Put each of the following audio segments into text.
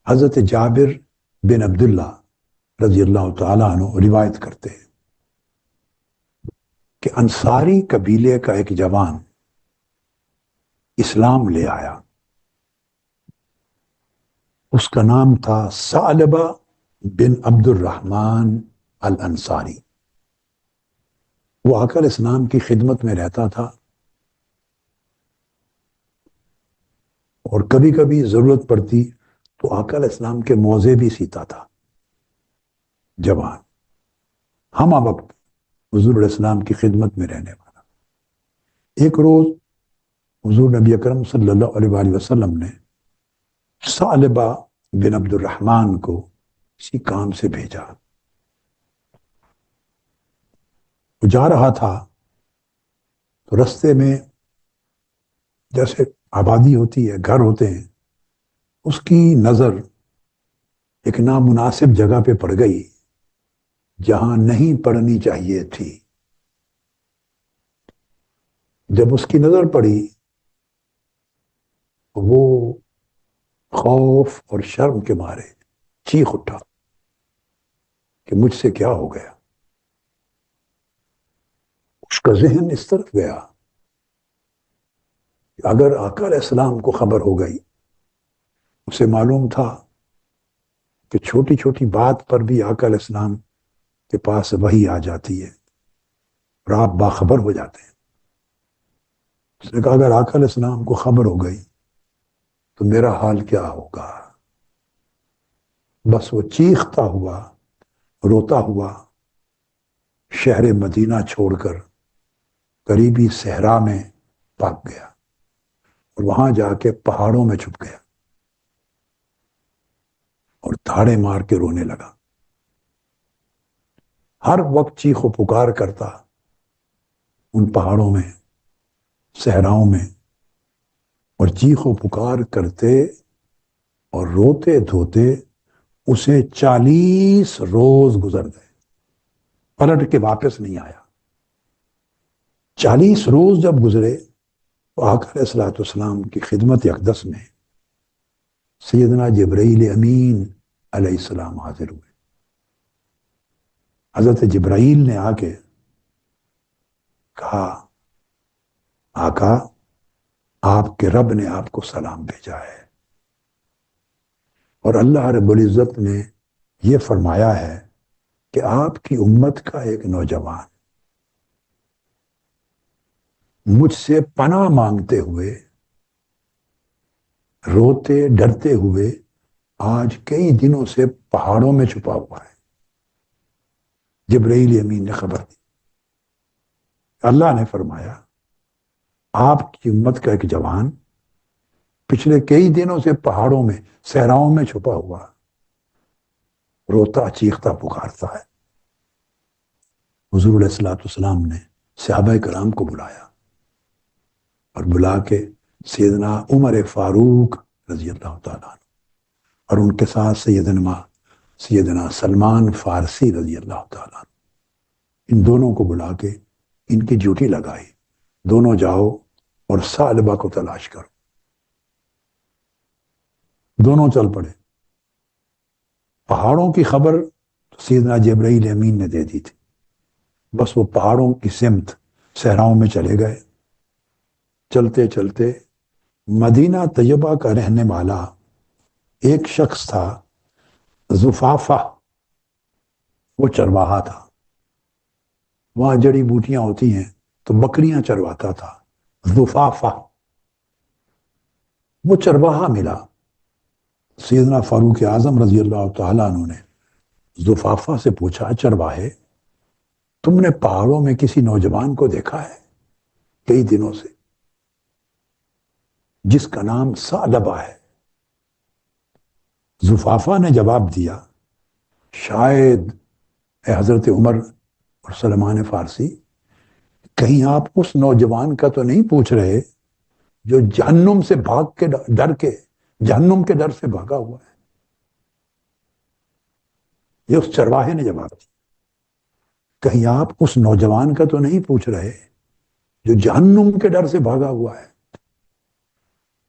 حضرت جابر بن عبداللہ رضی اللہ تعالیٰ عنہ روایت کرتے ہیں کہ انصاری قبیلے کا ایک جوان اسلام لے آیا. اس کا نام تھا ثعلبہ بن عبد الرحمن الانصاری. وہ آقا علیہ السلام کی خدمت میں رہتا تھا اور کبھی کبھی ضرورت پڑتی تو آقا علیہ السلام کے موزے بھی سیتا تھا. جوان ہم وقت حضور علیہ السلام کی خدمت میں رہنے والا. ایک روز حضور نبی اکرم صلی اللہ علیہ وآلہ وسلم نے ثعلبہ بن عبد الرحمن کو کسی کام سے بھیجا. وہ جا رہا تھا تو رستے میں جیسے آبادی ہوتی ہے، گھر ہوتے ہیں، اس کی نظر ایک نامناسب جگہ پہ پڑ گئی جہاں نہیں پڑنی چاہیے تھی. جب اس کی نظر پڑی وہ خوف اور شرم کے مارے چیخ اٹھا کہ مجھ سے کیا ہو گیا. اس کا ذہن اس طرف گیا کہ اگر آقا علیہ السلام کو خبر ہو گئی، اسے معلوم تھا کہ چھوٹی چھوٹی بات پر بھی آقا علیہ السلام کے پاس وحی آ جاتی ہے اور آپ باخبر ہو جاتے ہیں. اس نے کہا اگر آقا علیہ السلام کو خبر ہو گئی تو میرا حال کیا ہوگا. بس وہ چیختا ہوا، روتا ہوا شہر مدینہ چھوڑ کر قریبی صحرا میں بھاگ گیا اور وہاں جا کے پہاڑوں میں چھپ گیا اور دھاڑے مار کے رونے لگا. ہر وقت چیخ و پکار کرتا ان پہاڑوں میں، صحراؤں میں، اور چیخ و پکار کرتے اور روتے دھوتے اسے 40 روز گزر گئے. پلٹ کے واپس نہیں آیا. 40 روز جب گزرے تو آقا علیہ الصلوۃ والسلام کی خدمت اقدس میں سیدنا جبرائیل امین علیہ السلام حاضر ہوئے. حضرت جبرائیل نے آ کے کہا آقا آپ کے رب نے آپ کو سلام بھیجا ہے اور اللہ رب العزت نے یہ فرمایا ہے کہ آپ کی امت کا ایک نوجوان مجھ سے پناہ مانگتے ہوئے، روتے ڈرتے ہوئے آج کئی دنوں سے پہاڑوں میں چھپا ہوا ہے. جبرائیل امین نے خبر دی. اللہ نے فرمایا آپ کی امت کا ایک جوان پچھلے کئی دنوں سے پہاڑوں میں، صحراؤں میں چھپا ہوا، روتا چیختا پکارتا ہے. حضور علیہ الصلوۃ والسلام نے صحابہ کرام کو بلایا اور بلا کے سیدنا عمر فاروق رضی اللہ تعالیٰ عنہ اور ان کے ساتھ سیدنا سلمان فارسی رضی اللہ تعالیٰ عنہ، ان دونوں کو بلا کے ان کی ڈیوٹی لگائی. دونوں جاؤ اور ثعلبہ کو تلاش کرو. دونوں چل پڑے. پہاڑوں کی خبر سیدنا جبرائیل امین نے دے دی تھی. بس وہ پہاڑوں کی سمت صحراؤں میں چلے گئے. چلتے چلتے مدینہ طیبہ کا رہنے والا ایک شخص تھا زفافہ، وہ چرواہا تھا. وہاں جڑی بوٹیاں ہوتی ہیں تو بکریاں چرواتا تھا. زفافہ وہ چرواہا ملا. سیدنا فاروق اعظم رضی اللہ تعالیٰ عنہ نے زفافہ سے پوچھا چرواہے تم نے پہاڑوں میں کسی نوجوان کو دیکھا ہے کئی دنوں سے جس کا نام ثعلبہ ہے؟ زفافہ نے جواب دیا شاید اے حضرت عمر اور سلمان فارسی، کہیں آپ اس نوجوان کا تو نہیں پوچھ رہے جو جہنم سے بھاگ کے ڈر کے جہنم کے ڈر سے بھاگا ہوا ہے؟ یہ اس چرواہے نے جواب دیا. کہیں آپ اس نوجوان کا تو نہیں پوچھ رہے جو جہنم کے ڈر سے بھاگا ہوا ہے؟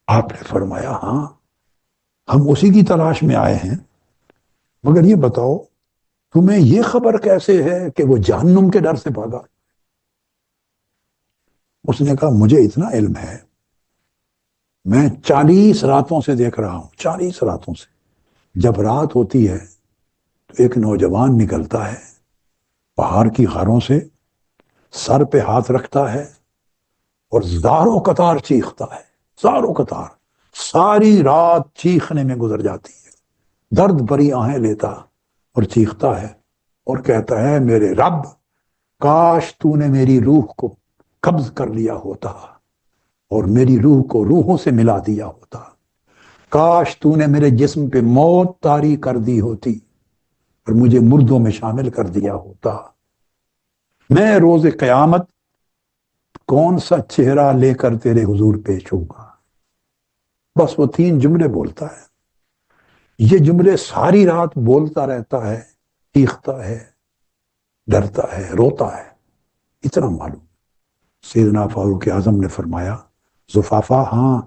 آپ نے فرمایا ہاں ہم اسی کی تلاش میں آئے ہیں، مگر یہ بتاؤ تمہیں یہ خبر کیسے ہے کہ وہ جہنم کے ڈر سے بھاگا؟ اس نے کہا مجھے اتنا علم ہے، میں 40 راتوں سے دیکھ رہا ہوں، 40 راتوں سے جب رات ہوتی ہے تو ایک نوجوان نکلتا ہے پہاڑ کی غاروں سے، سر پہ ہاتھ رکھتا ہے اور زاروں قطار چیختا ہے، زاروں قطار ساری رات چیخنے میں گزر جاتی ہے، درد بھری آہیں لیتا اور چیختا ہے اور کہتا ہے میرے رب، کاش تو نے میری روح کو قبض کر لیا ہوتا اور میری روح کو روحوں سے ملا دیا ہوتا، کاش تو نے میرے جسم پہ موت طاری کر دی ہوتی اور مجھے مردوں میں شامل کر دیا ہوتا، میں روز قیامت کون سا چہرہ لے کر تیرے حضور پیش ہوگا۔ بس وہ 3 جملے بولتا ہے، یہ جملے ساری رات بولتا رہتا ہے، چیختا ہے، ڈرتا ہے، روتا ہے، اتنا معلوم۔ سیدنا فاروق اعظم نے فرمایا زفافہ ہاں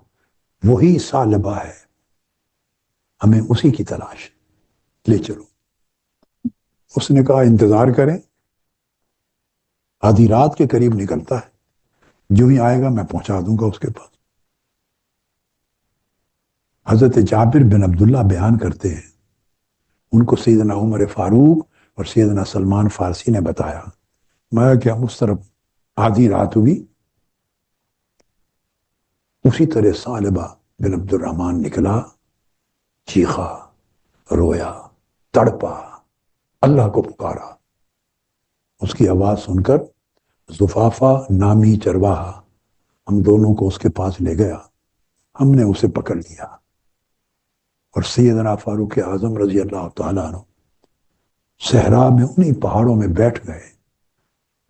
وہی ثعلبہ ہے، ہمیں اسی کی تلاش، لے چلو۔ اس نے کہا انتظار کریں، آدھی رات کے قریب نکلتا ہے، جو ہی آئے گا میں پہنچا دوں گا اس کے پاس۔ حضرت جابر بن عبداللہ بیان کرتے ہیں ان کو سیدنا عمر فاروق اور سیدنا سلمان فارسی نے بتایا، میں کیا اس طرف آدھی رات ہوئی، اسی طرح ثعلبہ بن عبد الرحمن نکلا، چیخا، رویا، تڑپا، اللہ کو پکارا۔ اس کی آواز سن کر زفافہ نامی چرواہا ہم دونوں کو اس کے پاس لے گیا، ہم نے اسے پکڑ لیا اور سیدنا فاروق اعظم رضی اللہ تعالیٰ عنہ صحرا میں انہی پہاڑوں میں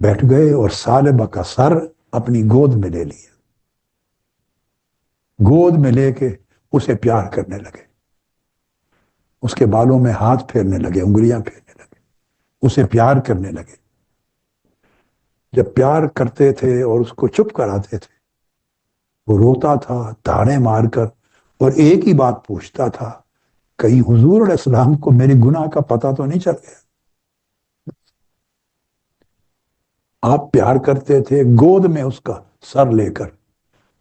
بیٹھ گئے اور ثعلبہ کا سر اپنی گود میں لے لیا، گود میں لے کے اسے پیار کرنے لگے، اس کے بالوں میں ہاتھ پھیرنے لگے، انگلیاں پھیرنے لگے، اسے پیار کرنے لگے۔ جب پیار کرتے تھے اور اس کو چپ کراتے تھے، وہ روتا تھا دھاڑے مار کر اور ایک ہی بات پوچھتا تھا، کہیں حضور علیہ السلام کو میرے گناہ کا پتہ تو نہیں چل گیا؟ آپ پیار کرتے تھے گود میں اس کا سر لے کر،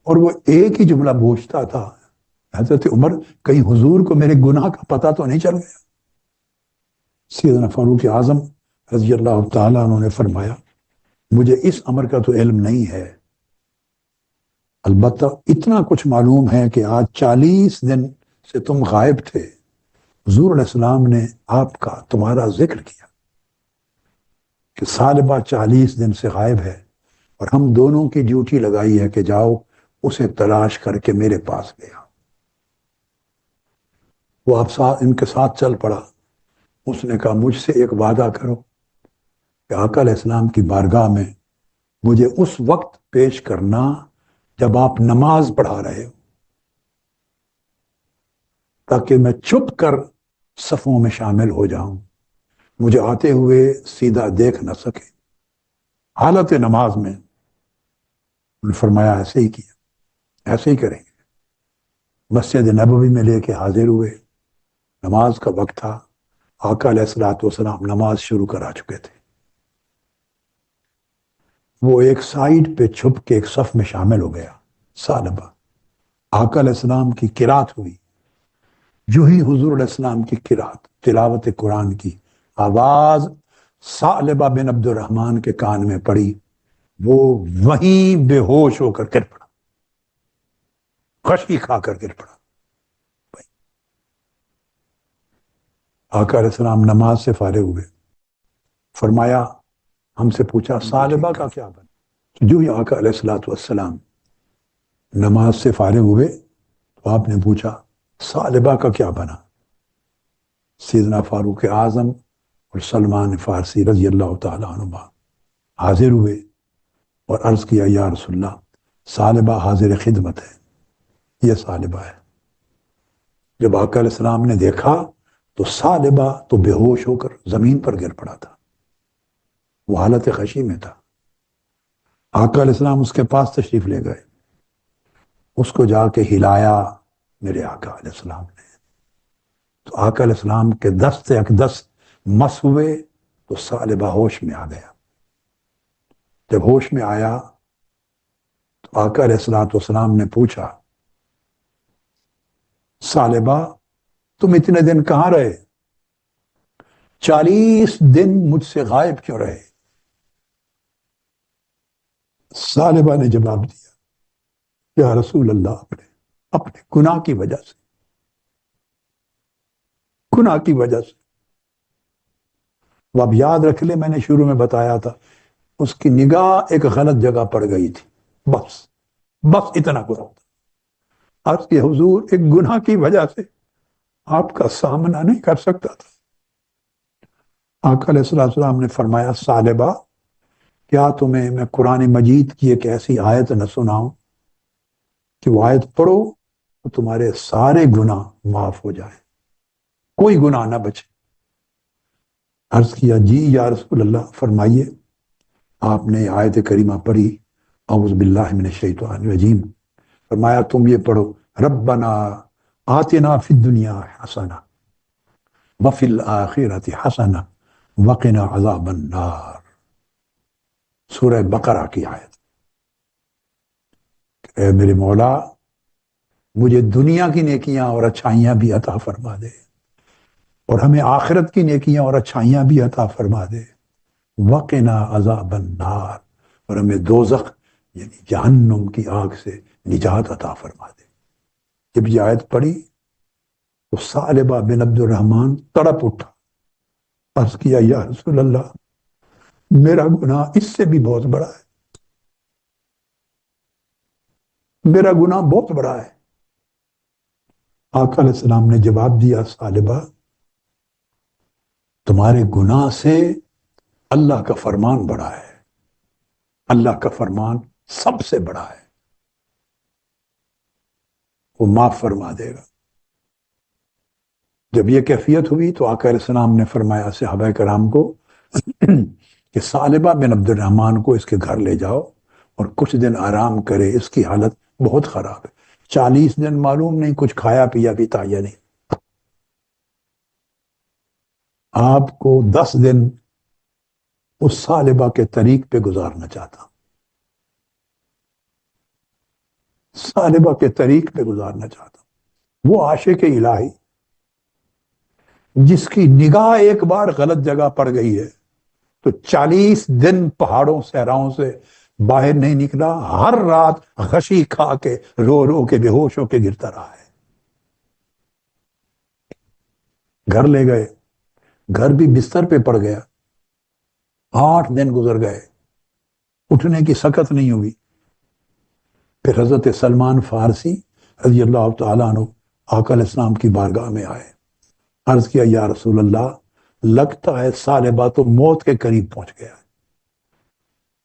اور وہ ایک ہی جملہ پوچھتا تھا، حضرت عمر کہیں حضور کو میرے گناہ کا پتہ تو نہیں چل گیا؟ سیدنا فاروق اعظم رضی اللہ تعالیٰ عنہ نے فرمایا مجھے اس امر کا تو علم نہیں ہے، البتہ اتنا کچھ معلوم ہے کہ آج 40 دن سے تم غائب تھے، حضور علیہ السلام نے آپ کا تمہارا ذکر کیا کہ ثعلبہ 40 دن سے غائب ہے، اور ہم دونوں کی ڈیوٹی لگائی ہے کہ جاؤ اسے تلاش کر کے میرے پاس گیا۔ وہ آپ ان کے ساتھ چل پڑا۔ اس نے کہا مجھ سے ایک وعدہ کرو کہ آقا علیہ السلام کی بارگاہ میں مجھے اس وقت پیش کرنا جب آپ نماز پڑھا رہے ہو، تاکہ میں چھپ کر صفوں میں شامل ہو جاؤں، مجھے آتے ہوئے سیدھا دیکھ نہ سکے۔ حالت نماز میں انہوں نے فرمایا ایسے ہی کیا، ایسے ہی کریں گے۔ مسجد نبوی میں لے کے حاضر ہوئے، نماز کا وقت تھا، آقا علیہ الصلوۃ والسلام نماز شروع کرا چکے تھے۔ وہ ایک سائیڈ پہ چھپ کے ایک صف میں شامل ہو گیا ثعلبہ۔ آقا علیہ السلام کی قرات ہوئی، جو ہی حضور علیہ السلام کی قرات تلاوت قرآن کی آواز ثعلبہ بن عبد الرحمن کے کان میں پڑی، وہ وہیں بے ہوش ہو کر گر پڑا، خشکی کھا کر گر پڑا۔ آقا علیہ السلام نماز سے فارغ ہوئے، فرمایا ہم سے پوچھا ثعلبہ کا کیا بنا؟ جو ہی آقا علیہ الصلوۃ والسلام نماز سے فارغ ہوئے تو آپ نے پوچھا ثعلبہ کا کیا بنا؟ سیدنا فاروق اعظم اور سلمان فارسی رضی اللہ تعالیٰ عنہ حاضر ہوئے اور عرض کیا یا رسول اللہ، ثعلبہ حاضر خدمت ہے، یہ ثعلبہ ہے۔ جب آقا علیہ السلام نے دیکھا تو ثعلبہ تو بے ہوش ہو کر زمین پر گر پڑا تھا، وہ حالت خشی میں تھا۔ آقا علیہ السلام اس کے پاس تشریف لے گئے، اس کو جا کے ہلایا میرے آقا علیہ السلام نے، تو آقا علیہ السلام کے دست اقدس مس ہوئے تو ثعلبہ ہوش میں آ گیا. جب ہوش میں آیا تو آقا علیہ السلام نے پوچھا ثعلبہ تم اتنے دن کہاں رہے؟ 40 دن مجھ سے غائب کیوں رہے؟ ثعلبہ نے جواب دیا یا رسول اللہ اپنے گناہ کی وجہ سے، گناہ کی وجہ سے. وہ اب یاد رکھ لے میں نے شروع میں بتایا تھا اس کی نگاہ ایک غلط جگہ پڑ گئی تھی، بس اتنا گناہ تھا. عرض کہ حضور ایک گناہ کی وجہ سے آپ کا سامنا نہیں کر سکتا تھا. آقا علیہ السلام نے فرمایا ثعلبہ کیا تمہیں میں قرآن مجید کی ایک ایسی آیت نہ سناؤں کہ وہ آیت پڑھو تو تمہارے سارے گناہ معاف ہو جائیں، کوئی گناہ نہ بچے. عرض کیا جی یا رسول اللہ فرمائیے. آپ نے آیت کریمہ پڑھی اعوذ باللہ من الشیطان الرجیم. فرمایا تم یہ پڑھو ربنا آتنا فی الدنیا حسنہ وفی الآخرۃ حسنہ وقنا عذاب النار. سورہ بقرہ کی آیت. اے میرے مولا مجھے دنیا کی نیکیاں اور اچھائیاں بھی عطا فرما دے اور ہمیں آخرت کی نیکیاں اور اچھائیاں بھی عطا فرما دے. وقنا عذاب النار اور ہمیں دوزخ یعنی جہنم کی آگ سے نجات عطا فرما دے. جب یہ آیت پڑھی تو ثعلبہ بن عبد الرحمن تڑپ اٹھا. عرض کیا یا رسول اللہ میرا گناہ اس سے بھی بہت بڑا ہے، میرا گناہ بہت بڑا ہے. آقا علیہ السلام نے جواب دیا ثعلبہ تمہارے گناہ سے اللہ کا فرمان بڑا ہے، اللہ کا فرمان سب سے بڑا ہے، وہ معاف فرما دے گا. جب یہ کیفیت ہوئی تو آقا علیہ السلام نے فرمایا صحابہ کرام کو کہ ثعلبہ بن عبد الرحمن کو اس کے گھر لے جاؤ اور کچھ دن آرام کرے، اس کی حالت بہت خراب ہے. 40 دن معلوم نہیں کچھ کھایا پیا بھی تھا یا نہیں. آپ کو 10 دن اس ثعلبہ کے طریق پہ گزارنا چاہتا ہوں، ثعلبہ کے طریق پہ گزارنا چاہتا ہوں. وہ عاشق الہی جس کی نگاہ ایک بار غلط جگہ پڑ گئی ہے تو 40 دن پہاڑوں صحراؤں سے باہر نہیں نکلا، ہر رات غشی کھا کے رو رو کے بے ہوش ہو کے گرتا رہا ہے. گھر لے گئے، گھر بھی بستر پہ پڑ گیا. 8 دن گزر گئے، اٹھنے کی سکت نہیں ہوئی. پھر حضرت سلمان فارسی رضی اللہ تعالیٰ عنہ آقا علیہ السلام کی بارگاہ میں آئے. عرض کیا یا رسول اللہ لگتا ہے ثعلبہ تو موت کے قریب پہنچ گیا ہے،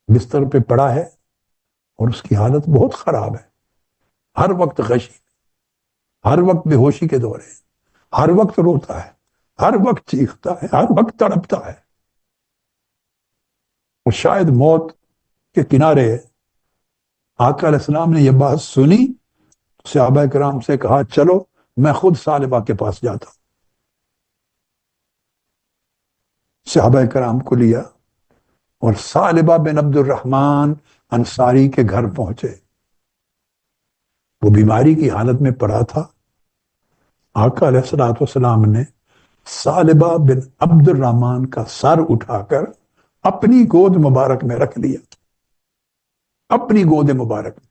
بستر پہ پڑا ہے اور اس کی حالت بہت خراب ہے. ہر وقت غشی، ہر وقت بے ہوشی کے دورے، ہر وقت روتا ہے، ہر وقت چیختا ہے، ہر وقت تڑپتا ہے. اور شاید موت کے کنارے ہے. آقا علیہ السلام نے یہ بات سنی، صحابہ کرام سے کہا چلو میں خود ثعلبہ کے پاس جاتا ہوں. صحابہ کرام کو لیا اور ثعلبہ بن عبد الرحمن انصاری کے گھر پہنچے. وہ بیماری کی حالت میں پڑا تھا. آقا علیہ السلام نے ثعلبہ بن عبد الرحمن کا سر اٹھا کر اپنی گود مبارک میں رکھ لیا، اپنی گود مبارک میں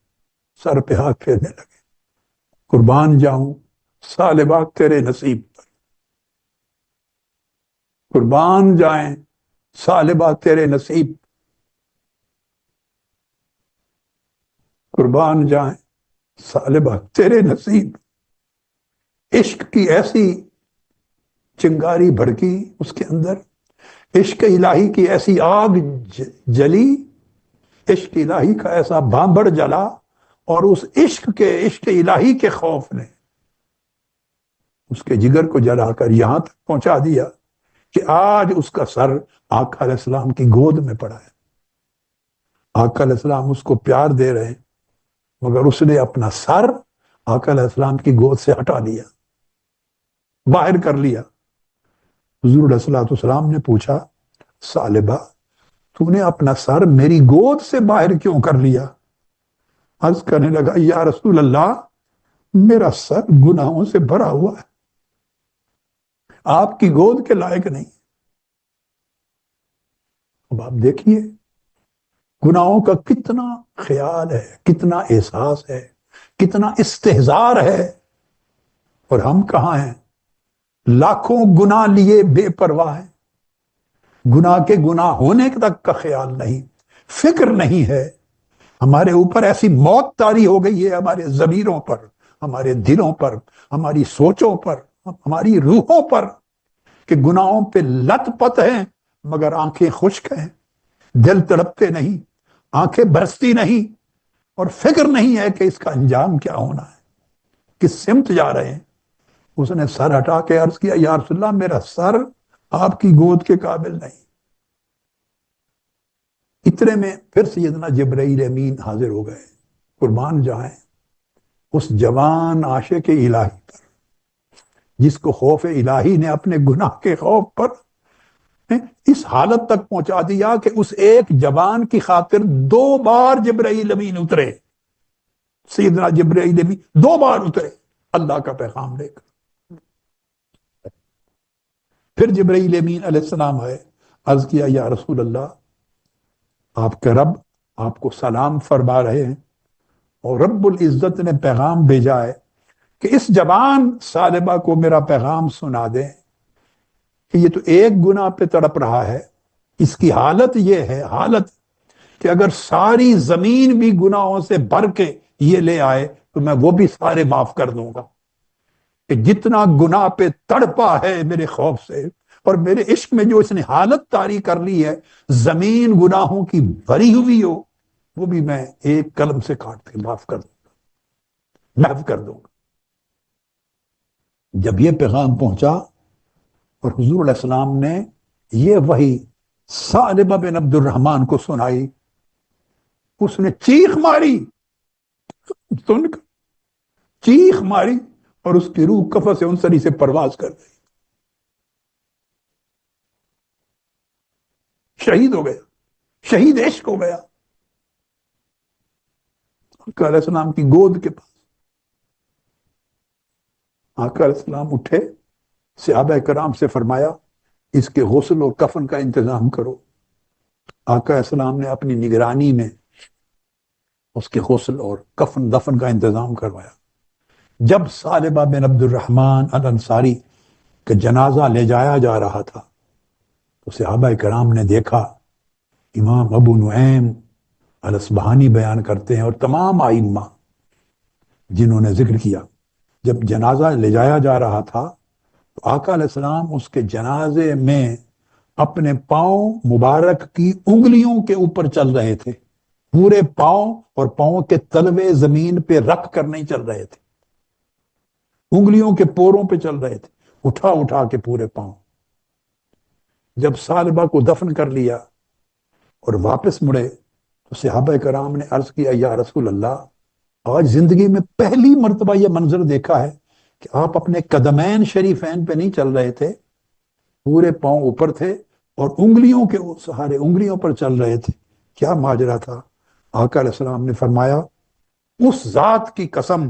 سر پہ ہاتھ پھیرنے لگے. قربان جاؤں ثعلبہ تیرے نصیب پر، قربان جائیں ثعلبہ تیرے نصیب، قربان جائیں ثعلبہ تیرے نصیب. عشق کی ایسی چنگاری بھڑکی اس کے اندر، عشق الہی کی ایسی آگ جلی، عشق الہی کا ایسا بھانبڑ جلا، اور اس عشق الہی کے خوف نے اس کے جگر کو جلا کر یہاں تک پہنچا دیا کہ آج اس کا سر آقا علیہ السلام کی گود میں پڑا ہے. آقا علیہ السلام اس کو پیار دے رہے ہیں مگر اس نے اپنا سر آقا علیہ السلام کی گود سے ہٹا لیا. باہر کر لیا۔ حضور علیہ الصلوۃ والسلام نے پوچھا ثعلبہ تو نے اپنا سر میری گود سے باہر کیوں کر لیا؟ عرض کرنے لگا یا رسول اللہ میرا سر گناہوں سے بھرا ہوا ہے، آپ کی گود کے لائق نہیں۔ اب آپ دیکھیے گناہوں کا کتنا خیال ہے، کتنا احساس ہے، کتنا استحضار ہے، اور ہم کہاں ہیں؟ لاکھوں گناہ لیے بے پرواہ ہیں، گناہ کے گناہ ہونے تک کا خیال نہیں، فکر نہیں ہے۔ ہمارے اوپر ایسی موت طاری ہو گئی ہے، ہمارے ضمیروں پر، ہمارے دلوں پر، ہماری سوچوں پر، ہماری روحوں پر، کہ گناہوں پہ لت پت ہیں مگر آنکھیں خشک ہیں، دل تڑپتے نہیں، آنکھیں برستی نہیں، اور فکر نہیں ہے کہ اس کا انجام کیا ہونا ہے، کس سمت جا رہے ہیں۔ اس نے سر ہٹا کے عرض کیا یا رسول اللہ میرا سر آپ کی گود کے قابل نہیں۔ اتنے میں پھر سیدنا جبرائیل امین حاضر ہو گئے، قربان جائیں اس جوان عاشق الہی پر، جس کو خوف الہی نے اپنے گناہ کے خوف پر اس حالت تک پہنچا دیا کہ اس ایک جوان کی خاطر 2 بار جبرائیل امین اترے۔ سیدنا جبرائیل امین 2 بار اترے اللہ کا پیغام لے کر۔ پھر جبرائیل امین علیہ السلام آئے، عرض کیا یا رسول اللہ آپ کے رب آپ کو سلام فرما رہے ہیں، اور رب العزت نے پیغام بھیجا ہے کہ اس جوان ثعلبہ کو میرا پیغام سنا دیں کہ یہ تو ایک گناہ پہ تڑپ رہا ہے، اس کی حالت یہ ہے، حالت کہ اگر ساری زمین بھی گناہوں سے بھر کے یہ لے آئے تو میں وہ بھی سارے معاف کر دوں گا، کہ جتنا گناہ پہ تڑپا ہے میرے خوف سے اور میرے عشق میں جو اس نے حالت طاری کر لی ہے، زمین گناہوں کی بھری ہوئی ہو وہ بھی میں ایک قلم سے کاٹ کے معاف کر دوں گا، محو کر دوں گا۔ جب یہ پیغام پہنچا اور حضور علیہ السلام نے یہ وحی ثعلبہ بن عبد الرحمن کو سنائی، اس نے چیخ ماری، سن کر چیخ ماری، اور اس کی روح قفس انصری سے پرواز کر گئی، شہید ہو گیا، شہید عشق ہو گیا آقا علیہ السلام کی گود کے پاس۔ آقا علیہ السلام اٹھے، صحابہ کرام سے فرمایا اس کے غسل اور کفن کا انتظام کرو۔ آقا علیہ السلام نے اپنی نگرانی میں اس کے غسل اور کفن دفن کا انتظام کروایا۔ جب ثعلبہ بن عبد الرحمن الانصاری کا جنازہ لے جایا جا رہا تھا تو صحابہ کرام نے دیکھا، امام ابو نعیم الاصبہانی بیان کرتے ہیں اور تمام ائمہ جنہوں نے ذکر کیا، جب جنازہ لے جایا جا رہا تھا تو آقا علیہ السلام اس کے جنازے میں اپنے پاؤں مبارک کی انگلیوں کے اوپر چل رہے تھے، پورے پاؤں اور پاؤں کے تلوے زمین پہ رکھ کر نہیں چل رہے تھے، انگلیوں کے پوروں پہ چل رہے تھے، اٹھا اٹھا کے پورے پاؤں۔ جب ثعلبہ کو دفن کر لیا اور واپس مڑے تو صحابہ کرام نے عرض کیا یا رسول اللہ آج زندگی میں پہلی مرتبہ یہ منظر دیکھا ہے کہ آپ اپنے قدمین شریفین پہ نہیں چل رہے تھے، پورے پاؤں اوپر تھے اور انگلیوں کے سہارے انگلیوں پر چل رہے تھے، کیا ماجرا تھا؟ آقا علیہ السلام نے فرمایا اس ذات کی قسم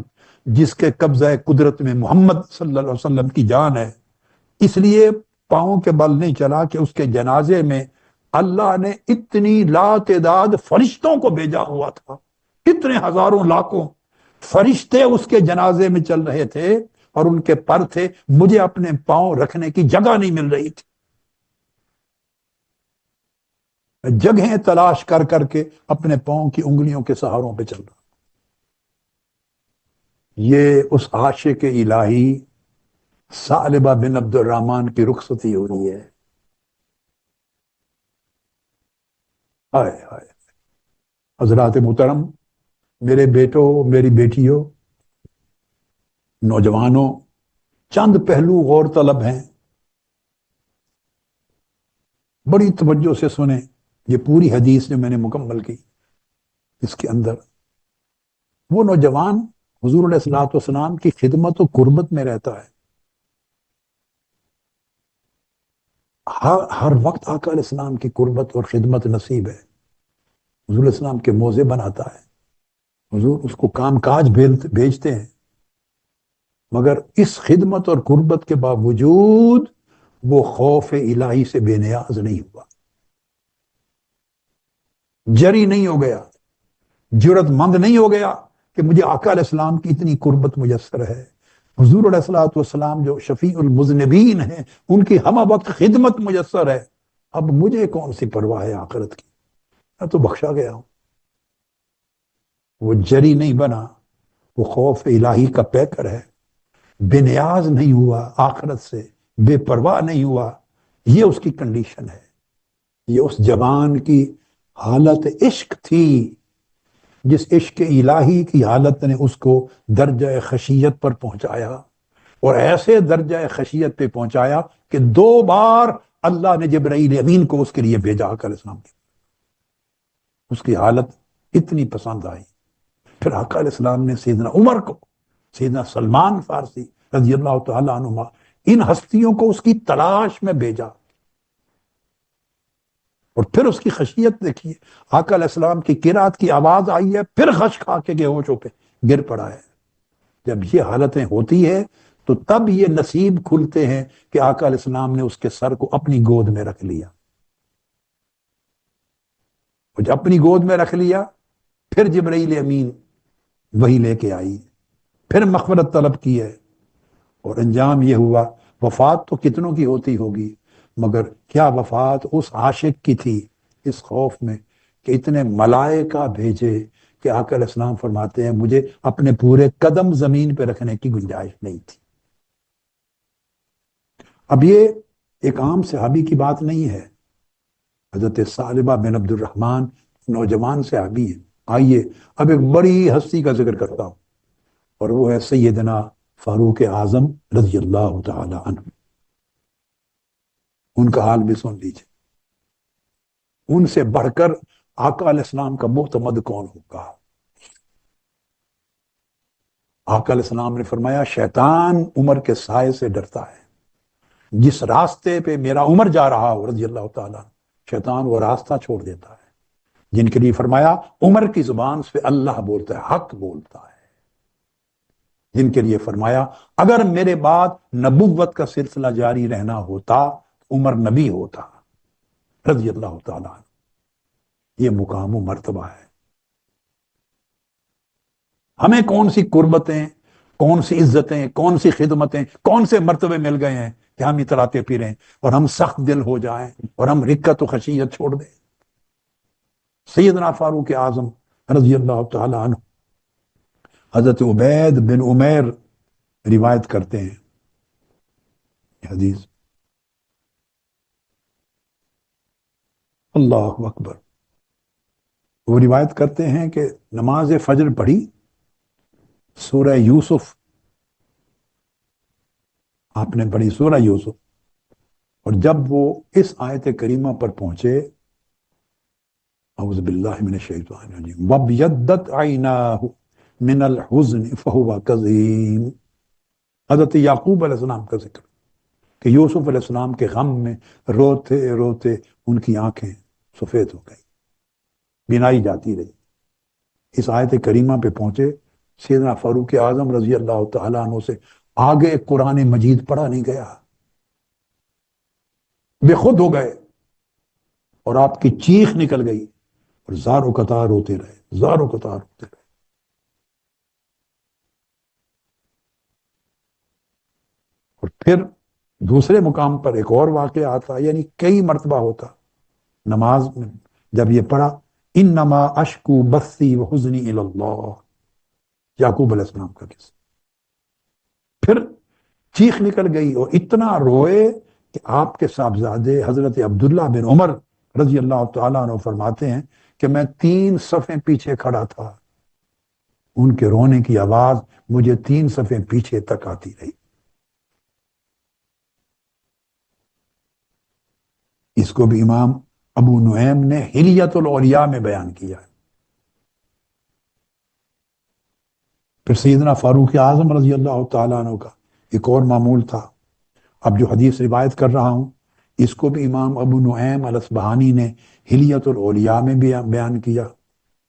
جس کے قبضہ قدرت میں محمد صلی اللہ علیہ وسلم کی جان ہے، اس لیے پاؤں کے بل نہیں چلا کہ اس کے جنازے میں اللہ نے اتنی لا تعداد فرشتوں کو بھیجا ہوا تھا، کتنے ہزاروں لاکھوں فرشتے اس کے جنازے میں چل رہے تھے اور ان کے پر تھے، مجھے اپنے پاؤں رکھنے کی جگہ نہیں مل رہی تھی، جگہیں تلاش کر کر کے اپنے پاؤں کی انگلیوں کے سہاروں پہ چل رہا۔ یہ اس عاشق الہی ثعلبہ بن عبد الرحمن کی رخصتی ہو رہی ہے۔ ہائے ہائے حضرات محترم، میرے بیٹوں، میری بیٹیوں، نوجوانوں، چند پہلو غور طلب ہیں، بڑی توجہ سے سنیں۔ یہ پوری حدیث جو میں نے مکمل کی، اس کے اندر وہ نوجوان حضور علیہ الصلوۃ والسلام کی خدمت و قربت میں رہتا ہے، ہر وقت آقا علیہ السلام کی قربت اور خدمت نصیب ہے. حضور علیہ السلام کے موضع بناتا ہے, حضور اس کو کام کاج بھیجتے ہیں, مگر اس خدمت اور قربت کے باوجود وہ خوف الہی سے بے نیاز نہیں ہوا, جری نہیں ہو گیا, جرت مند نہیں ہو گیا کہ مجھے آقا علیہ السلام کی اتنی قربت میسر ہے. حضور علیہ الصلوۃ والسلام جو شفیع المذنبین ہیں, ان کی ہمہ وقت خدمت میسر ہے, اب مجھے کون سی پرواہ ہے آخرت کی, میں تو بخشا گیا ہوں. وہ جری نہیں بنا, وہ خوف الہی کا پیکر ہے, بے نیاز نہیں ہوا آخرت سے, بے پرواہ نہیں ہوا. یہ اس کی کنڈیشن ہے, یہ اس جوان کی حالت عشق تھی, جس عشق الہی کی حالت نے اس کو درجہ خشیت پر پہنچایا, اور ایسے درجہ خشیت پہ پہنچایا کہ 2 بار اللہ نے جبرائیل امین کو اس کے لیے بھیجا آقا علیہ السلام کی. اس کی حالت اتنی پسند آئی. پھر آقا علیہ السلام نے سیدنا عمر کو, سیدنا سلمان فارسی رضی اللہ تعالیٰ عنہما, ان ہستیوں کو اس کی تلاش میں بھیجا. اور پھر اس کی خشیت دیکھیے, آقا علیہ السلام کی قرات کی آواز آئی ہے, پھر خش کھا کے ہوشوں پہ گر پڑا ہے. جب یہ حالتیں ہوتی ہے تو تب یہ نصیب کھلتے ہیں کہ آقا علیہ السلام نے اس کے سر کو اپنی گود میں رکھ لیا. اور جب اپنی گود میں رکھ لیا, پھر جبرائیل امین وہی لے کے آئی, پھر مغفرت طلب کی ہے, اور انجام یہ ہوا. وفات تو کتنوں کی ہوتی ہوگی, مگر کیا وفات اس عاشق کی تھی, اس خوف میں کہ اتنے ملائکہ بھیجے کہ آقا علیہ السلام فرماتے ہیں مجھے اپنے پورے قدم زمین پہ رکھنے کی گنجائش نہیں تھی. اب یہ ایک عام صحابی کی بات نہیں ہے, حضرت ثعلبہ بن عبد الرحمن نوجوان صحابی ہیں. آئیے اب ایک بڑی ہستی کا ذکر کرتا ہوں, اور وہ ہے سیدنا فاروق اعظم رضی اللہ تعالی عنہ. ان کا حال بھی سن لیجیے. ان سے بڑھ کر آقا علیہ السلام کا معتمد کون ہوگا؟ آقا علیہ السلام نے فرمایا شیطان عمر کے سائے سے ڈرتا ہے. جس راستے پہ میرا عمر جا رہا ہو رضی اللہ تعالیٰ, شیطان وہ راستہ چھوڑ دیتا ہے. جن کے لیے فرمایا عمر کی زبان سے اللہ بولتا ہے, حق بولتا ہے. جن کے لیے فرمایا اگر میرے بعد نبوت کا سلسلہ جاری رہنا ہوتا عمر نبی ہوتا رضی اللہ تعالیٰ. یہ مقام و مرتبہ ہے. ہمیں کون سی قربتیں, کون سی عزتیں, کون سی خدمتیں, کون سے مرتبے مل گئے ہیں کہ ہم اتراتے پھریں اور ہم سخت دل ہو جائیں اور ہم رکت و خشیت چھوڑ دیں. سیدنا فاروق اعظم رضی اللہ تعالی عنہ, حضرت عبید بن عمیر روایت کرتے ہیں حدیث, اللہ اکبر. وہ روایت کرتے ہیں کہ نماز فجر پڑھی, سورہ یوسف آپ نے پڑھی, سورہ یوسف, اور جب وہ اس آیت کریمہ پر پہنچے اعوذ باللہ من الشیطان الرجیم وَابْيَضَّتْ عَيْنَاهُ مِنَ الْحُزْنِ فَهُوَ كَظِيمٌ. حضرت یعقوب علیہ السلام کا ذکر کہ یوسف علیہ السلام کے غم میں روتے روتے ان کی آنکھیں سفید ہو گئی, بینائی جاتی رہی. اس آیت کریمہ پہ پہنچے, سیدنا فاروق اعظم رضی اللہ تعالیٰ عنہ سے آگے قرآن مجید پڑھا نہیں گیا, بے خود ہو گئے, اور آپ کی چیخ نکل گئی, اور زار و قطار روتے رہے, زار و قطار روتے رہے. اور پھر دوسرے مقام پر ایک اور واقعہ آتا, یعنی کئی مرتبہ ہوتا نماز میں جب یہ پڑھا انما اشکو بثی وحزنی الی اللہ, یعقوب علیہ السلام کا قصہ. پھر چیخ نکل گئی اور اتنا روئے کہ آپ کے صاحبزادے حضرت عبداللہ بن عمر رضی اللہ تعالیٰ عنہ فرماتے ہیں کہ میں 3 صفیں پیچھے کھڑا تھا, ان کے رونے کی آواز مجھے 3 صفیں پیچھے تک آتی رہی. اس کو بھی امام ابو نعیم نے حلیۃ الاولیاء میں بیان کیا ہے. پھر سیدنا فاروق اعظم رضی اللہ تعالیٰ عنہ کا ایک اور معمول تھا. اب جو حدیث روایت کر رہا ہوں اس کو بھی امام ابو نعیم الاصبہانی نے حلیۃ الاولیاء میں بیان کیا،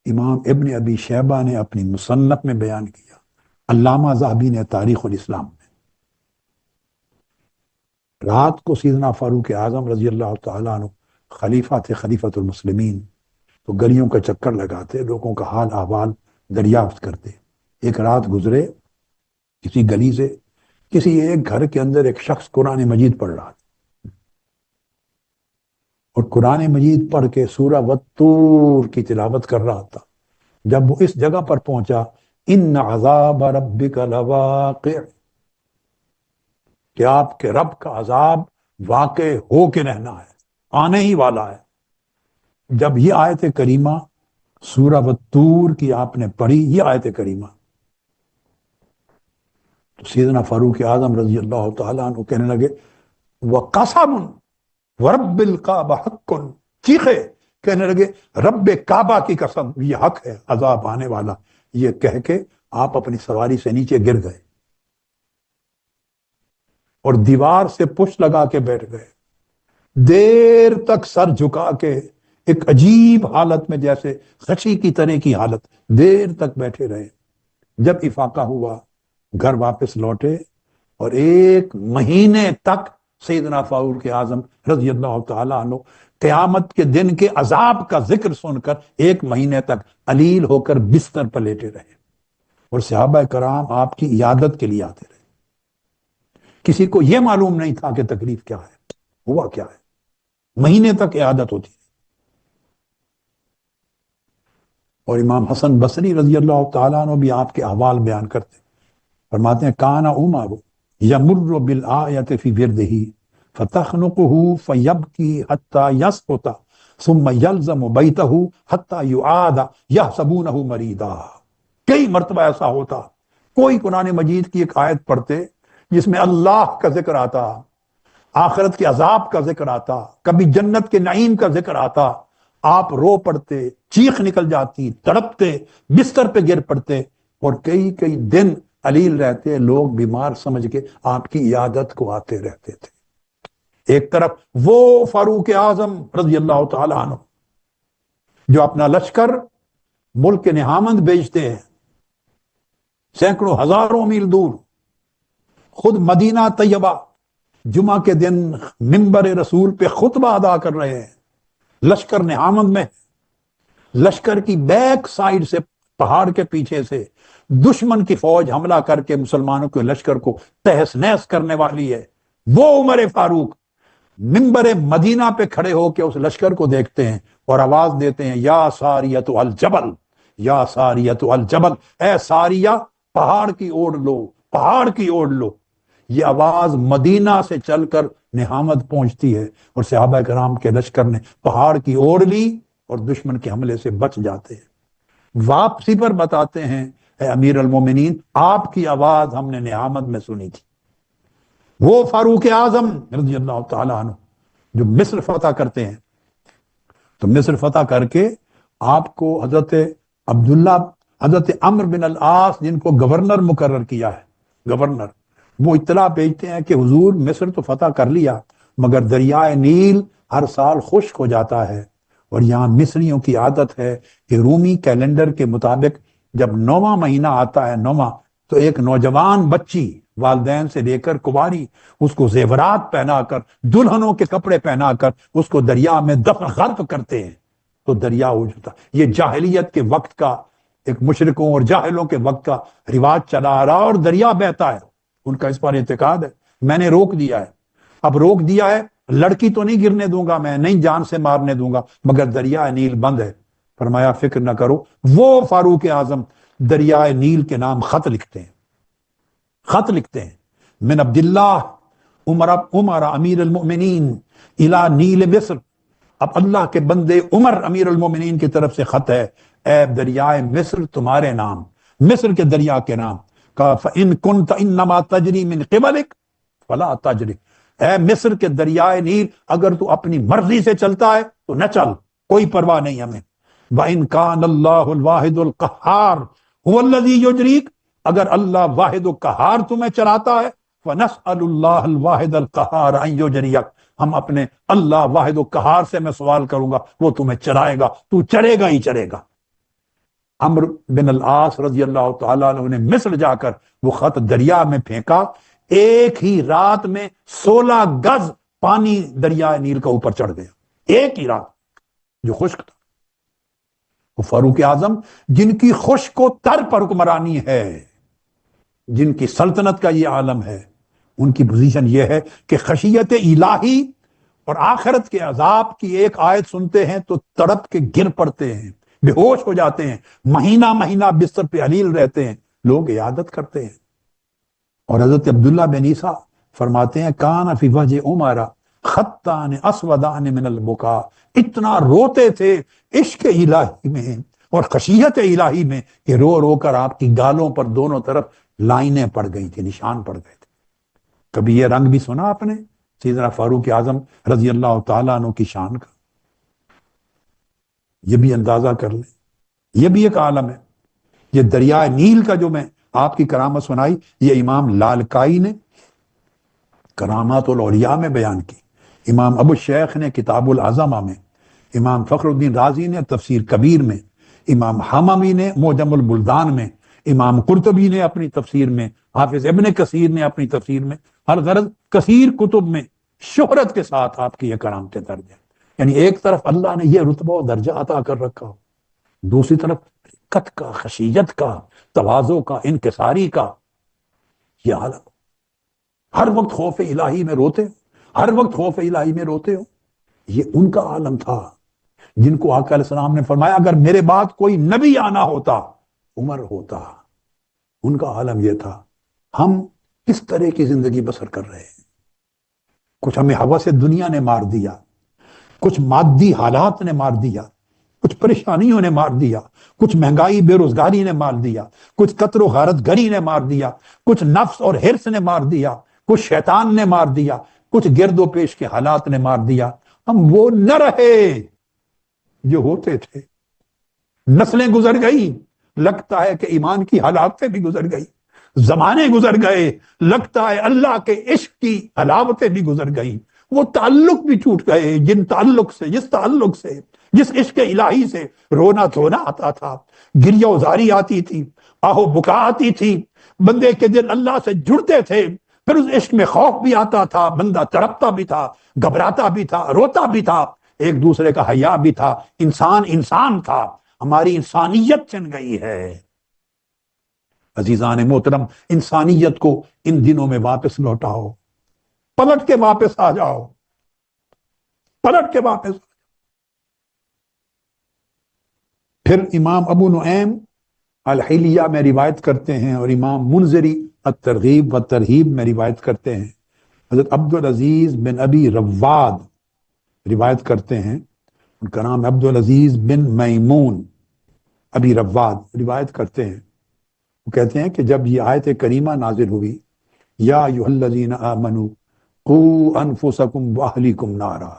امام ابن ابی شیبہ نے اپنی مصنف میں بیان کیا، علامہ ذہبی نے تاریخ الاسلام میں۔ رات کو سیدنا فاروق اعظم رضی اللہ تعالیٰ عنہ خلیفہ تھے، خلیفۃ المسلمین، تو گلیوں کا چکر لگاتے، لوگوں کا حال احوال دریافت کرتے۔ ایک رات گزرے، کسی گلی سے کسی ایک گھر کے اندر ایک شخص قرآن مجید پڑھ رہا تھا، اور قرآن مجید پڑھ کے سورہ والطور کی تلاوت کر رہا تھا۔ جب وہ اس جگہ پر پہنچا، ان عذاب ربک لواقع، کہ آپ کے رب کا عذاب واقع ہو کے رہنا ہے، آنے ہی والا ہے۔ جب یہ آیت کریمہ سورہ والطور کی آپ نے پڑھی، یہ آیت کریمہ، تو سیدنا فاروق اعظم رضی اللہ تعالیٰ عنہ کہنے لگے وَقَسَمٌ وَرَبِّ الْكَعْبَ حَقٌّ، چیخے، کہنے لگے رب کعبہ کی قسم، یہ حق ہے، عذاب آنے والا۔ یہ کہہ کے آپ اپنی سواری سے نیچے گر گئے اور دیوار سے پشت لگا کے بیٹھ گئے، دیر تک سر جھکا کے، ایک عجیب حالت میں، جیسے خشی کی طرح کی حالت، دیر تک بیٹھے رہے۔ جب افاقہ ہوا، گھر واپس لوٹے، اور ایک مہینے تک سیدنا فاروق اعظم رضی اللہ تعالیٰ عنہ قیامت کے دن کے عذاب کا ذکر سن کر ایک مہینے تک علیل ہو کر بستر پر لیٹے رہے، اور صحابہ کرام آپ کی عیادت کے لیے آتے رہے۔ کسی کو یہ معلوم نہیں تھا کہ تکلیف کیا ہے، ہوا کیا ہے، مہینے تک عیادت ہوتی ہے۔ اور امام حسن بصری رضی اللہ تعالیٰ عنہ بھی آپ کے احوال بیان کرتے، فرماتے ہیں کان عمر یمر بالآیۃ فی وردہ فتخنقہ فیبکی حتی یسقط ثم یلزم بیتہ حتی یعاد یحسبونہ مریدا۔ کئی مرتبہ ایسا ہوتا، کوئی قرآن مجید کی ایک آیت پڑھتے جس میں اللہ کا ذکر آتا، آخرت کے عذاب کا ذکر آتا، کبھی جنت کے نعیم کا ذکر آتا، آپ رو پڑتے، چیخ نکل جاتی، تڑپتے، بستر پہ گر پڑتے، اور کئی کئی دن علیل رہتے، لوگ بیمار سمجھ کے آپ کی عیادت کو آتے رہتے تھے۔ ایک طرف وہ فاروق اعظم رضی اللہ تعالی عنہ جو اپنا لشکر ملک نہامند بھیجتے ہیں، سینکڑوں ہزاروں میل دور، خود مدینہ طیبہ جمعہ کے دن منبر رسول پہ خطبہ ادا کر رہے ہیں، لشکر نہامند میں، لشکر کی بیک سائیڈ سے، پہاڑ کے پیچھے سے دشمن کی فوج حملہ کر کے مسلمانوں کے لشکر کو تہس نہس کرنے والی ہے۔ وہ عمر فاروق منبر مدینہ پہ کھڑے ہو کے اس لشکر کو دیکھتے ہیں اور آواز دیتے ہیں یا ساریۃ الجبل، یا ساریۃ الجبل، اے ساریہ پہاڑ کی اوڑھ لو، پہاڑ کی اوڑھ لو۔ یہ آواز مدینہ سے چل کر نہامت پہنچتی ہے، اور صحابہ کرام کے لشکر نے پہاڑ کی اوڑھ لی اور دشمن کے حملے سے بچ جاتے ہیں۔ واپسی پر بتاتے ہیں اے امیر المومنین، آپ کی آواز ہم نے نہامت میں سنی تھی۔ وہ فاروق اعظم رضی اللہ تعالیٰ عنہ جو مصر فتح کرتے ہیں، تو مصر فتح کر کے آپ کو حضرت عبداللہ، حضرت عمرو بن العاص جن کو گورنر مقرر کیا ہے، گورنر، وہ اطلاع بھیجتے ہیں کہ حضور مصر تو فتح کر لیا، مگر دریائے نیل ہر سال خشک ہو جاتا ہے، اور یہاں مصریوں کی عادت ہے کہ رومی کیلنڈر کے مطابق جب 9واں مہینہ آتا ہے، 9واں، تو ایک نوجوان بچی والدین سے لے کر کنواری، اس کو زیورات پہنا کر، دلہنوں کے کپڑے پہنا کر اس کو دریا میں دفن غرق کرتے ہیں، تو دریا ہو جاتا۔ یہ جاہلیت کے وقت کا، ایک مشرکوں اور جاہلوں کے وقت کا رواج چلا آ رہا، اور دریا بہتا ہے، ان کا اس پر اعتقاد ہے۔ میں نے روک دیا ہے، اب روک دیا ہے، لڑکی تو نہیں گرنے دوں گا میں، نہیں جان سے مارنے دوں گا، مگر دریائے نیل بند ہے۔ فرمایا فکر نہ کرو۔ وہ فاروق اعظم دریائے نیل کے نام خط لکھتے ہیں، خط لکھتے ہیں، من عبداللہ عمر امیر المؤمنین الی نیل مصر، اب اللہ کے بندے عمر امیر المؤمنین کی طرف سے خط ہے، اے دریائے مصر تمہارے نام، مصر کے دریا کے نام، کہا فَإِن كُنْتَ إِنَّمَا تَجْرِي مِنْ قِبَلِكَ فَلَا تَجْرِي، اے مصر کے دریائے نیل اگر تو اپنی مرضی سے چلتا ہے تو نہ چل، کوئی پرواہ نہیں ہمیں۔ وَإِن كَانَ اللَّهُ الْوَاحِدُ الْقَهَّارُ هُوَ الَّذِي يُجْرِيكَ، اگر اللہ واحد و قہار تمہیں چلاتا ہے، فَنَسْأَلُ اللَّهَ الْوَاحِدَ الْقَهَّارَ أَن يُجْرِيَكَ، ہم اپنے اللہ واحد و قہار سے میں سوال کروں گا، وہ تمہیں چرائے گا، تو چرے گا ہی چرے گا۔ عمرو بن العاص رضی اللہ تعالیٰ عنہ نے مصر جا کر وہ خط دریا میں پھینکا، ایک ہی رات میں 16 گز پانی دریائے نیل کا اوپر چڑھ گیا، ایک ہی رات جو خشک تھا۔ وہ فاروق اعظم جن کی خشک و تر پر حکمرانی ہے، جن کی سلطنت کا یہ عالم ہے، ان کی پوزیشن یہ ہے کہ خشیت الہی اور آخرت کے عذاب کی ایک آیت سنتے ہیں تو تڑپ کے گر پڑتے ہیں، بے ہوش ہو جاتے ہیں، مہینہ مہینہ بستر پہ علیل رہتے ہیں، لوگ عیادت کرتے ہیں۔ اور حضرت عبداللہ بن عیسیٰ فرماتے ہیں کان فی وجہ عمر خطان اسودان من البکا، اتنا روتے تھے عشق الہی میں اور خشیت الہی میں کہ رو رو کر آپ کی گالوں پر دونوں طرف لائنیں پڑ گئی تھی، نشان پڑ گئے تھے۔ کبھی یہ رنگ بھی سنا آپ نے سیدنا فاروق اعظم رضی اللہ تعالیٰ عنہ کی شان کا؟ یہ بھی اندازہ کر لیں، یہ بھی ایک عالم ہے۔ یہ دریائے نیل کا جو میں آپ کی کرامت سنائی، یہ امام لالکائی نے کرامات الاولیاء میں بیان کی، امام ابو الشیخ نے کتاب العظمہ میں، امام فخر الدین رازی نے تفسیر کبیر میں، امام حموی نے معجم البلدان میں، امام قرطبی نے اپنی تفسیر میں، حافظ ابن کثیر نے اپنی تفسیر میں، ہر غرض کثیر کتب میں شہرت کے ساتھ آپ کی یہ کرامتیں درج ہیں۔ یعنی ایک طرف اللہ نے یہ رتبہ و درجہ عطا کر رکھا ہو، دوسری طرف رقت کا، خشیت کا، تواضع کا، انکساری کا یہ عالم۔ ہر وقت خوف الہی میں روتے ہو، ہر وقت خوف الہی میں روتے ہو، یہ ان کا عالم تھا جن کو آقا علیہ السلام نے فرمایا اگر میرے بعد کوئی نبی آنا ہوتا عمر ہوتا۔ ان کا عالم یہ تھا۔ ہم کس طرح کی زندگی بسر کر رہے ہیں؟ کچھ ہمیں ہوس دنیا نے مار دیا، کچھ مادی حالات نے مار دیا، کچھ پریشانیوں نے مار دیا، کچھ مہنگائی بے روزگاری نے مار دیا، کچھ قتل و غارت گری نے مار دیا، کچھ نفس اور حرص نے مار دیا، کچھ شیطان نے مار دیا، کچھ گرد و پیش کے حالات نے مار دیا۔ ہم وہ نہ رہے جو ہوتے تھے۔ نسلیں گزر گئی، لگتا ہے کہ ایمان کی حالاتیں بھی گزر گئی، زمانے گزر گئے، لگتا ہے اللہ کے عشق کی حلاوتیں بھی گزر گئی، وہ تعلق بھی ٹوٹ گئے جن تعلق سے، جس تعلق سے، جس عشق الہی سے رونا دھونا آتا تھا، گریہ وزاری آتی تھی، آہو بکا آتی تھی، بندے کے دل اللہ سے جڑتے تھے، پھر اس عشق میں خوف بھی آتا تھا، بندہ تڑپتا بھی تھا، گھبراتا بھی تھا، روتا بھی تھا، ایک دوسرے کا حیا بھی تھا، انسان تھا۔ ہماری انسانیت چن گئی ہے۔ عزیزان محترم، انسانیت کو ان دنوں میں واپس لوٹاؤ، پلٹ کے واپس آ جاؤ، پلٹ کے واپس۔ پھر امام ابو نعیم الحلیہ میں روایت کرتے ہیں اور امام منذری الترغیب و ترہیب میں روایت کرتے ہیں، حضرت عبدالعزیز بن ابی رواد روایت کرتے ہیں، ان کا نام عبدالعزیز بن میمون ابی رواد روایت کرتے ہیں، وہ کہتے ہیں کہ جب یہ آیت کریمہ نازل ہوئی، یا ایھا الذین آمنوا قوا انفسکم واہلیکم نارا،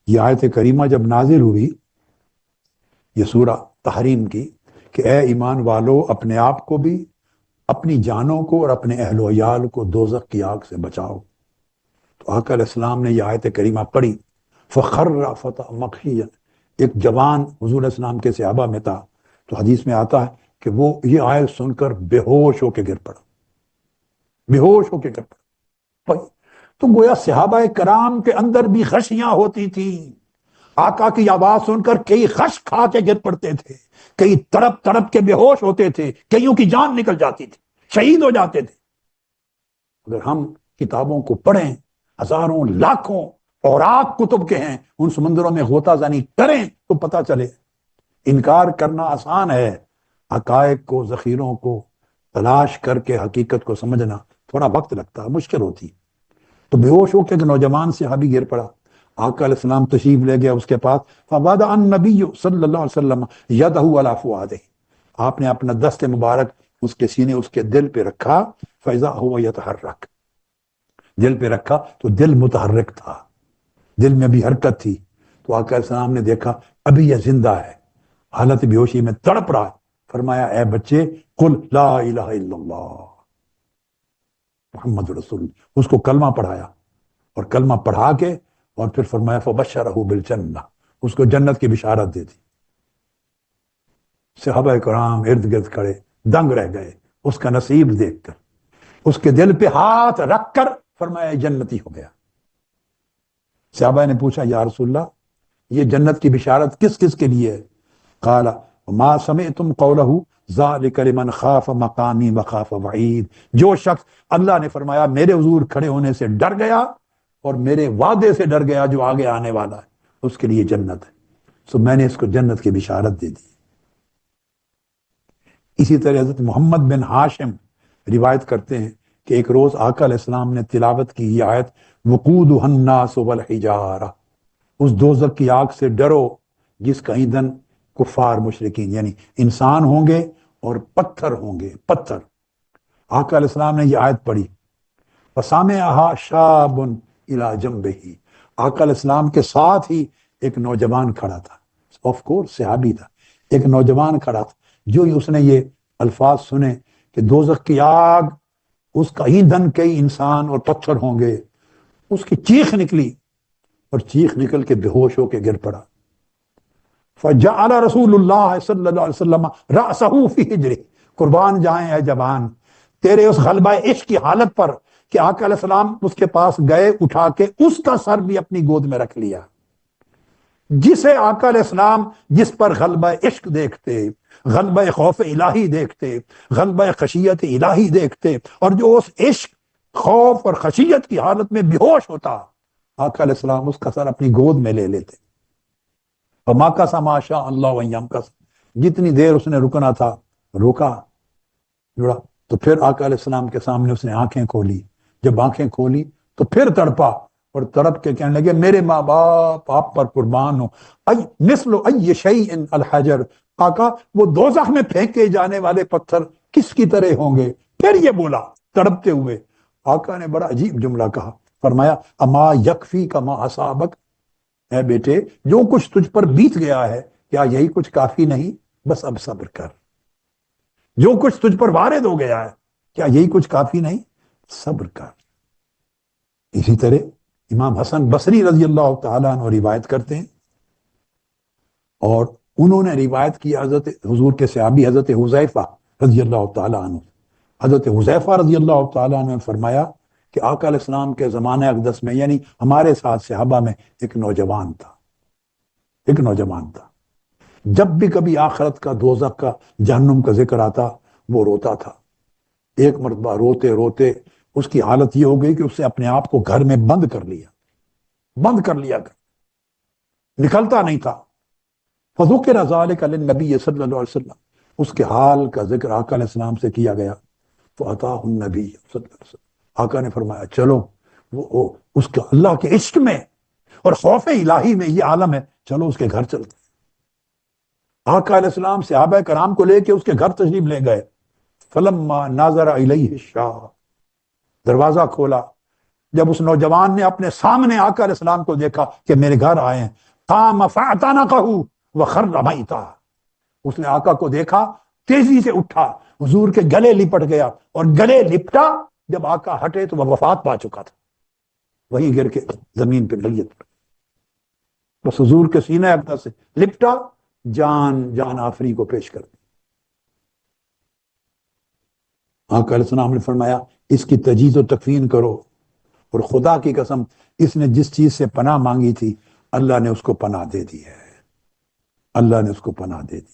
یہ آیت کریمہ جب نازل ہوئی، یہ سورہ تحریم کی، کہ اے ایمان والو اپنے آپ کو بھی، اپنی جانوں کو اور اپنے اہل و عیال کو دوزخ کی آگ سے بچاؤ۔ تو آقا علیہ السلام نے یہ آیت کریمہ پڑھی، فخر فتح مخشیا، ایک جوان حضور علیہ السلام کے صحابہ میں تھا، تو حدیث میں آتا ہے کہ وہ یہ آیت سن کر بے ہوش ہو کے گر پڑا، بے ہوش ہو کے گر پڑا۔ تو گویا صحابہ کرام کے اندر بھی خشیاں ہوتی تھی، آقا کی آواز سن کر کئی خش کھا کے گر پڑتے تھے، کئی تڑپ تڑپ کے بے ہوش ہوتے تھے، کئیوں کی جان نکل جاتی تھی، شہید ہو جاتے تھے۔ اگر ہم کتابوں کو پڑھیں، ہزاروں لاکھوں اوراق کتب کے ہیں، ان سمندروں میں غوطہ زنی کریں تو پتہ چلے۔ انکار کرنا آسان ہے، حقائق کو، ذخیروں کو تلاش کر کے حقیقت کو سمجھنا تھوڑا وقت لگتا ہے، مشکل ہوتی۔ تو بے ہوش ہو کے ایک نوجوان صحابی گر پڑا، آقا علیہ السلام تشریف لے گیا اس کے پاس، فوضع النبی صلی اللہ علیہ وسلم یدہ علی فؤادہ، آپ نے اپنا دست مبارک اس کے سینے، اس کے دل پہ رکھا، فاذا هو یتحرک، دل پہ رکھا تو دل متحرک تھا، دل میں بھی حرکت تھی۔ تو آقا علیہ السلام نے دیکھا ابھی یہ زندہ ہے، حالت بے ہوشی میں تڑپ رہا ہے، فرمایا اے بچے قل لا الہ الا اللہ محمد رسول، اس کو کلمہ پڑھایا، اور کلمہ پڑھا کے اور پھر فرمایا فبشرہ بالجنہ، اس کو جنت کی بشارت دے دی۔ صحابہ کرام ارد گرد کھڑے دنگ رہ گئے اس کا نصیب دیکھ کر، اس کے دل پہ ہاتھ رکھ کر فرمایا جنتی ہو گیا۔ صحابہ نے پوچھا یا رسول اللہ یہ جنت کی بشارت کس کس کے لیے ہے؟ قال ما سمعتم قولہ ذالک لمن خاف مقامی وخاف وعید، جو شخص اللہ نے فرمایا میرے حضور کھڑے ہونے سے ڈر گیا اور میرے وعدے سے ڈر گیا جو آگے آنے والا ہے، اس کے لیے جنت ہے، سو میں نے اس کو جنت کی بشارت دے دی۔ اسی طرح حضرت محمد بن ہاشم روایت کرتے ہیں کہ ایک روز آقا علیہ السلام نے تلاوت کی یہ آیت وقودها الناس والحجارہ، اس دوزخ کی آگ سے ڈرو جس کا ایندھن کفار مشرکین یعنی انسان ہوں گے اور پتھر ہوں گے، پتھر۔ آقا علیہ السلام نے یہ آیت پڑھی، فسامعها شاب الی جنبہ، آقا علیہ السلام کے ساتھ ہی ایک نوجوان کھڑا تھا، آف کورس صحابی تھا، ایک نوجوان کھڑا تھا، جو ہی اس نے یہ الفاظ سنے کہ دوزخ کی آگ اس کا ایندھن کئی انسان اور پتھر ہوں گے، اس کی چیخ نکلی اور چیخ نکل کے بے ہوش ہو کے گر پڑا۔ فجعل رسول اللہ صلی اللہ علیہ وسلم رأسہ فی حجرہ، قربان جائیں اے جوان تیرے اس غلبہ عشق کی حالت پر کہ آقا علیہ السلام اس کے پاس گئے، اٹھا کے اس کا سر بھی اپنی گود میں رکھ لیا۔ جسے آقا علیہ السلام جس پر غلبہ عشق دیکھتے، غلبہ خوف الہی دیکھتے، غلبہ خشیت الہی دیکھتے، اور جو اس عشق خوف اور خشیت کی حالت میں بے ہوش ہوتا، آقا علیہ السلام اس کا سر اپنی گود میں لے لیتے۔ فما کا ما شاء اللہ ویم کا، جتنی دیر اس نے رکنا تھا روکا، جڑا تو پھر آقا علیہ السلام کے سامنے اس نے آنکھیں کھولی، جب آنکھیں کھولی تو پھر تڑپا اور تڑپ کے کہنے لگے میرے ماں باپ آپ پر قربان ہو، مثل ای شیء الحجر، آقا وہ دوزخ میں پھینکے جانے والے پتھر کس کی طرح ہوں گے؟ پھر یہ بولا تڑپتے ہوئے، آقا نے بڑا عجیب جملہ کہا، فرمایا اما یکفی کا ما اصابک، اے بیٹے جو کچھ تجھ پر بیت گیا ہے کیا یہی کچھ کافی نہیں؟ بس اب صبر کر، جو کچھ تجھ پر وارد ہو گیا ہے کیا یہی کچھ کافی نہیں؟ صبر کر۔ اسی طرح امام حسن بصری رضی اللہ تعالیٰ عنہ روایت کرتے ہیں، اور انہوں نے روایت کی حضرت حضور کے صحابی حضرت حذیفہ رضی اللہ تعالیٰ عنہ، حضرت حذیفہ رضی اللہ تعالیٰ عنہ نے فرمایا کہ آقا علیہ السلام کے زمانہ اقدس میں یعنی ہمارے ساتھ صحابہ میں ایک نوجوان تھا، ایک نوجوان تھا، جب بھی کبھی آخرت کا، دوزخ کا، جہنم کا ذکر آتا وہ روتا تھا۔ ایک مرتبہ روتے روتے اس کی حالت یہ ہو گئی کہ اس نے اپنے آپ کو گھر میں بند کر لیا، نکلتا نہیں تھا۔ فذکر ذلک للنبی صلی اللہ علیہ وسلم، اس کے حال کا ذکر آقا علیہ السلام سے کیا گیا، فاتاہ النبی صلی اللہ علیہ وسلم، آقا نے فرمایا چلو وہ اس کا اللہ کے عشق میں اور خوف الہی میں یہ عالم ہے، چلو اس کے گھر چلتے۔ آقا علیہ السلام صحابہ کرام کو لے کے اس کے گھر تشریف لے گئے۔ فلما ناظر الیہ الشاب، دروازہ کھولا، جب اس نوجوان نے اپنے سامنے آقا علیہ السلام کو دیکھا کہ میرے گھر آئے ہیں، قام فاعتنقہ وخر میتا، اس نے آقا کو دیکھا تیزی سے اٹھا، حضور کے گلے لپٹ گیا، اور گلے لپٹا جب آقا ہٹے تو وہ وفات پا چکا تھا، وہیں گر کے زمین پہ میت پڑ، بس حضور کے سینہ اقدس سے لپٹا، جان آفری کو پیش کر دی۔ آقا علیہ السلام نے فرمایا اس کی تجہیز و تکفین کرو، اور خدا کی قسم اس نے جس چیز سے پناہ مانگی تھی اللہ نے اس کو پناہ دے دی ہے، اللہ نے اس کو پناہ دے دی۔